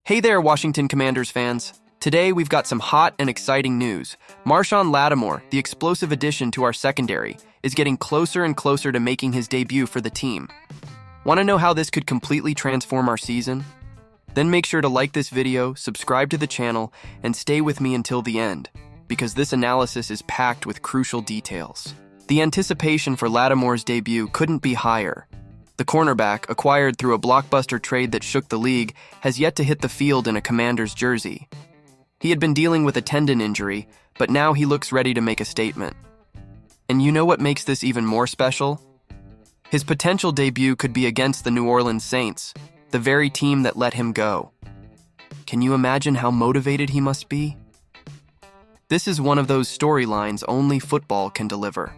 Hey there, Washington Commanders fans. Today, we've got some hot and exciting news. Marshawn Latimore, the explosive addition to our secondary, is getting closer and closer to making his debut for the team. Want to know how this could completely transform our season? Then make sure to like this video, subscribe to the channel, and stay with me until the end, because this analysis is packed with crucial details. The anticipation for Latimore's debut couldn't be higher. The cornerback, acquired through a blockbuster trade that shook the league, has yet to hit the field in a Commander's jersey. He had been dealing with a tendon injury, but now he looks ready to make a statement. And you know what makes this even more special? His potential debut could be against the New Orleans Saints, the very team that let him go. Can you imagine how motivated he must be? This is one of those storylines only football can deliver.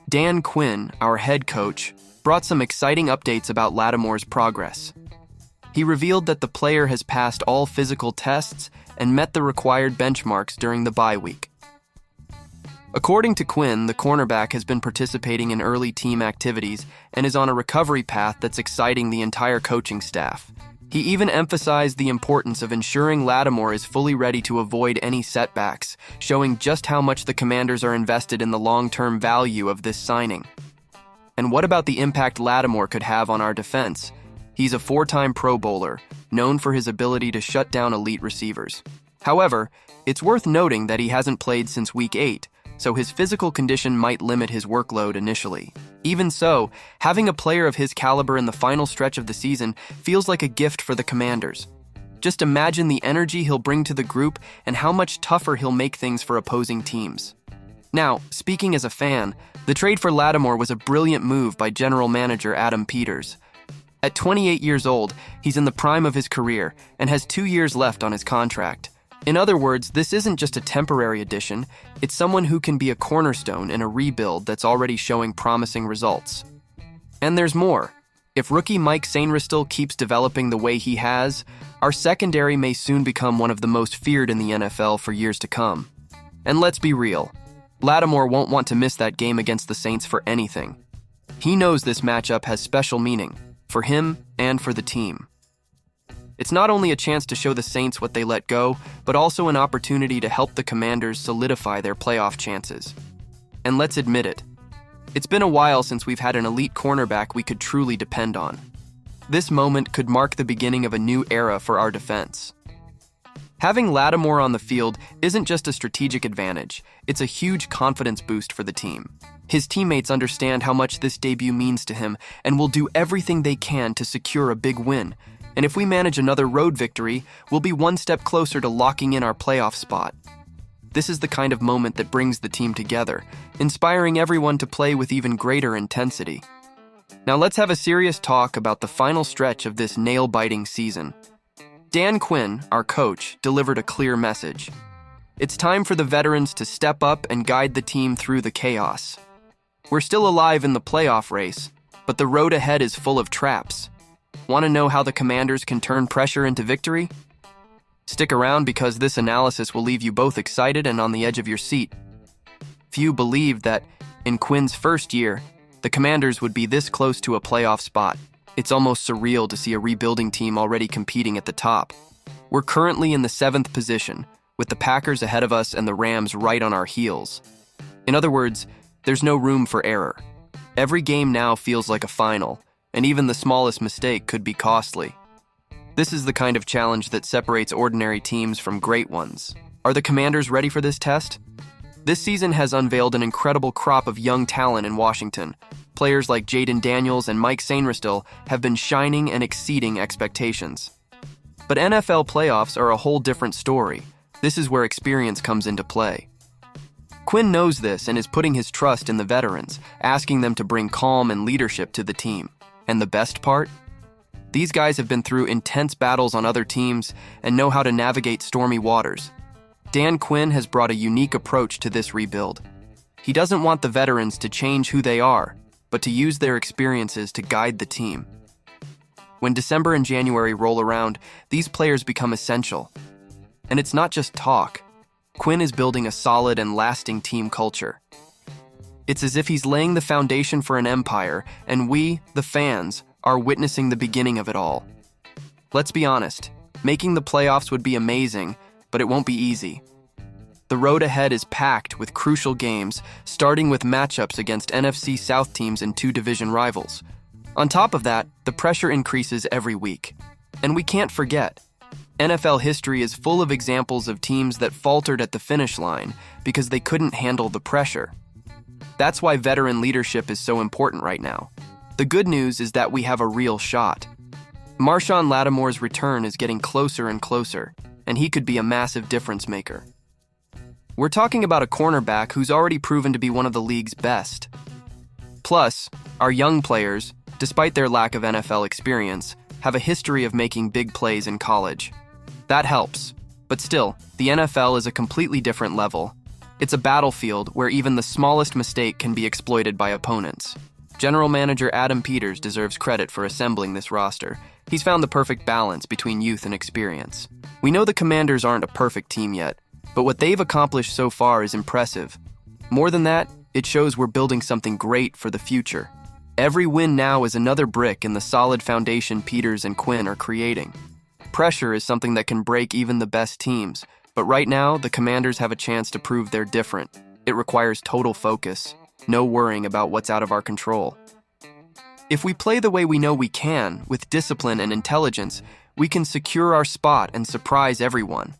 Dan Quinn, our head coach, brought some exciting updates about Latimore's progress. He revealed that the player has passed all physical tests and met the required benchmarks during the bye week. According to Quinn, the cornerback has been participating in early team activities and is on a recovery path that's exciting the entire coaching staff. He even emphasized the importance of ensuring Latimore is fully ready to avoid any setbacks, showing just how much the Commanders are invested in the long-term value of this signing. And what about the impact Latimore could have on our defense? He's a four-time Pro Bowler, known for his ability to shut down elite receivers. However, it's worth noting that he hasn't played since Week 8, so his physical condition might limit his workload initially. Even so, having a player of his caliber in the final stretch of the season feels like a gift for the Commanders. Just imagine the energy he'll bring to the group and how much tougher he'll make things for opposing teams. Now, speaking as a fan, the trade for Latimore was a brilliant move by general manager Adam Peters. At 28 years old, he's in the prime of his career and has 2 years left on his contract. In other words, this isn't just a temporary addition, it's someone who can be a cornerstone in a rebuild that's already showing promising results. And there's more. If rookie Mike Sainristil keeps developing the way he has, our secondary may soon become one of the most feared in the NFL for years to come. And let's be real, Latimore won't want to miss that game against the Saints for anything. He knows this matchup has special meaning, for him and for the team. It's not only a chance to show the Saints what they let go, but also an opportunity to help the Commanders solidify their playoff chances. And let's admit it, it's been a while since we've had an elite cornerback we could truly depend on. This moment could mark the beginning of a new era for our defense. Having Latimore on the field isn't just a strategic advantage, it's a huge confidence boost for the team. His teammates understand how much this debut means to him and will do everything they can to secure a big win. And if we manage another road victory, we'll be one step closer to locking in our playoff spot. This is the kind of moment that brings the team together, inspiring everyone to play with even greater intensity. Now let's have a serious talk about the final stretch of this nail-biting season. Dan Quinn, our coach, delivered a clear message. It's time for the veterans to step up and guide the team through the chaos. We're still alive in the playoff race, but the road ahead is full of traps. Want to know how the Commanders can turn pressure into victory? Stick around because this analysis will leave you both excited and on the edge of your seat. Few believed that, in Quinn's first year, the Commanders would be this close to a playoff spot. It's almost surreal to see a rebuilding team already competing at the top. We're currently in the 7th position, with the Packers ahead of us and the Rams right on our heels. In other words, there's no room for error. Every game now feels like a final, and even the smallest mistake could be costly. This is the kind of challenge that separates ordinary teams from great ones. Are the Commanders ready for this test? This season has unveiled an incredible crop of young talent in Washington. Players like Jaden Daniels and Mike Sainristil have been shining and exceeding expectations. But NFL playoffs are a whole different story. This is where experience comes into play. Quinn knows this and is putting his trust in the veterans, asking them to bring calm and leadership to the team. And the best part? These guys have been through intense battles on other teams and know how to navigate stormy waters. Dan Quinn has brought a unique approach to this rebuild. He doesn't want the veterans to change who they are, but to use their experiences to guide the team. When December and January roll around, these players become essential. And it's not just talk. Quinn is building a solid and lasting team culture. It's as if he's laying the foundation for an empire, and we, the fans, are witnessing the beginning of it all. Let's be honest, Making the playoffs would be amazing, but it won't be easy. The road ahead is packed with crucial games, starting with matchups against NFC South teams and two division rivals. On top of that, the pressure increases every week. And we can't forget, NFL history is full of examples of teams that faltered at the finish line because they couldn't handle the pressure. That's why veteran leadership is so important right now. The good news is that we have a real shot. Marshawn Latimore's return is getting closer and closer, and he could be a massive difference maker. We're talking about a cornerback who's already proven to be one of the league's best. Plus, our young players, despite their lack of NFL experience, have a history of making big plays in college. That helps, but still, the NFL is a completely different level. It's a battlefield where even the smallest mistake can be exploited by opponents. General Manager Adam Peters deserves credit for assembling this roster. He's found the perfect balance between youth and experience. We know the Commanders aren't a perfect team yet, but what they've accomplished so far is impressive. More than that, it shows we're building something great for the future. Every win now is another brick in the solid foundation Peters and Quinn are creating. Pressure is something that can break even the best teams, but right now, the Commanders have a chance to prove they're different. It requires total focus, no worrying about what's out of our control. If we play the way we know we can, with discipline and intelligence, we can secure our spot and surprise everyone.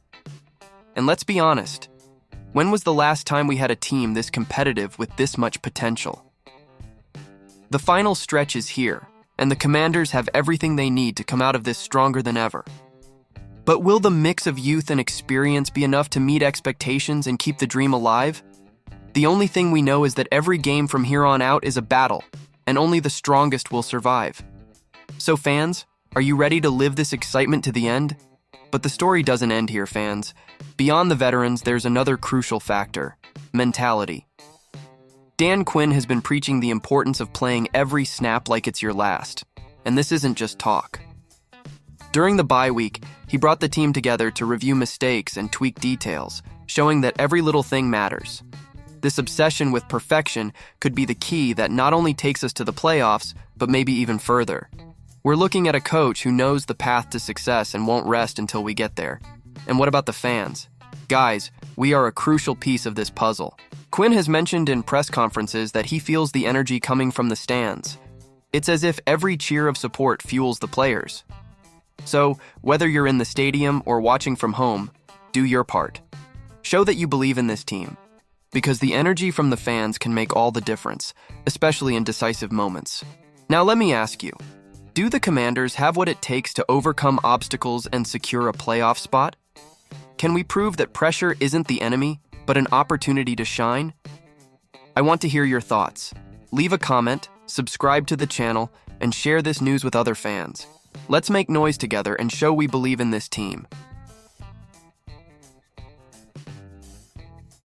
And let's be honest, when was the last time we had a team this competitive with this much potential? The final stretch is here, and the Commanders have everything they need to come out of this stronger than ever. But will the mix of youth and experience be enough to meet expectations and keep the dream alive? The only thing we know is that every game from here on out is a battle, and only the strongest will survive. So fans, are you ready to live this excitement to the end? But the story doesn't end here, fans. Beyond the veterans, there's another crucial factor: mentality. Dan Quinn has been preaching the importance of playing every snap like it's your last, and this isn't just talk. During the bye week, he brought the team together to review mistakes and tweak details, showing that every little thing matters. This obsession with perfection could be the key that not only takes us to the playoffs, but maybe even further. We're looking at a coach who knows the path to success and won't rest until we get there. And what about the fans? Guys, we are a crucial piece of this puzzle. Quinn has mentioned in press conferences that he feels the energy coming from the stands. It's as if every cheer of support fuels the players. So, whether you're in the stadium or watching from home, do your part. Show that you believe in this team, because the energy from the fans can make all the difference, especially in decisive moments. Now let me ask you, do the Commanders have what it takes to overcome obstacles and secure a playoff spot? Can we prove that pressure isn't the enemy, but an opportunity to shine? I want to hear your thoughts. Leave a comment, subscribe to the channel, and share this news with other fans. Let's make noise together and show we believe in this team.